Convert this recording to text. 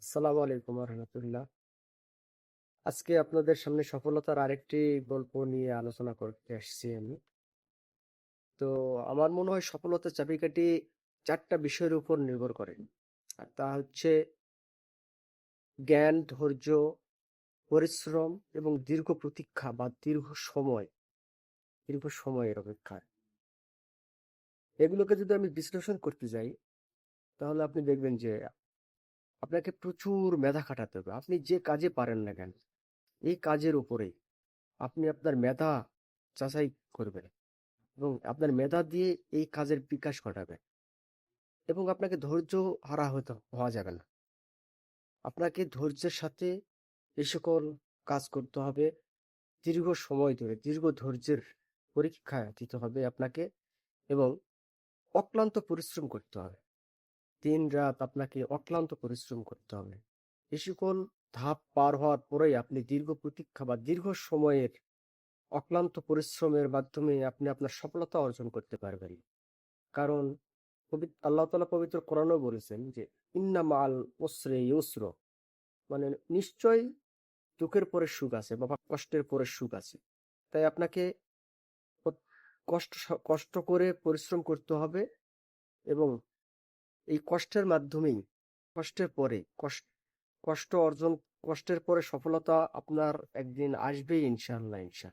আসসালামু আলাইকুম রহমতুল্লাহ। আজকে আপনাদের সামনে সফলতার আরেকটি গল্প নিয়ে আলোচনা করতে আসছি আমি। তো আমার মনে হয় সফলতার চাবিকাঠি চারটা বিষয়ের উপর নির্ভর করে। আর তা হচ্ছে জ্ঞান, ধৈর্য, পরিশ্রম এবং দীর্ঘ প্রতীক্ষা বা দীর্ঘ সময়ের অপেক্ষা। এগুলোকে যদি আমি বিশ্লেষণ করতে যাই, তাহলে আপনি দেখবেন যে আপনাকে প্রচুর মেধা খাটাতে হবে। আপনি যে কাজে পারেন না কেন, এই কাজের উপরেই আপনি আপনার মেধা যাচাই করবেন এবং আপনার মেধা দিয়ে এই কাজের বিকাশ ঘটাবে। এবং আপনাকে ধৈর্য হওয়া যাবে না। আপনাকে ধৈর্যের সাথে এই সকল কাজ করতে হবে। দীর্ঘ সময় ধরে দীর্ঘ ধৈর্যের পরীক্ষা দিতে হবে আপনাকে এবং অক্লান্ত পরিশ্রম করতে হবে। দিন রাত আপনাকে অক্লান্ত পরিশ্রম করতে হবে। এই সকল ধাপ পার হওয়ার পরেই আপনি দীর্ঘ প্রতীক্ষা বা দীর্ঘ সময়ের অক্লান্ত পরিশ্রমের মাধ্যমে আপনি আপনার সফলতা অর্জন করতে পারবেন। কারণ আল্লাহ তাআলা পবিত্র কোরআনেও বলেছেন যে ইন্না মাল উসরি ইউসর, মানে নিশ্চয়ই দুঃখের পরে সুখ আছে বা কষ্টের পরে সুখ আছে। তাই আপনাকে প- কষ্ট করে পরিশ্রম করতে হবে এবং এই কষ্টের মাধ্যমেই কষ্টের পরে কষ্ট কষ্ট অর্জন কষ্টের পরে সফলতা আপনার একদিন আসবেই ইনশাআল্লাহ।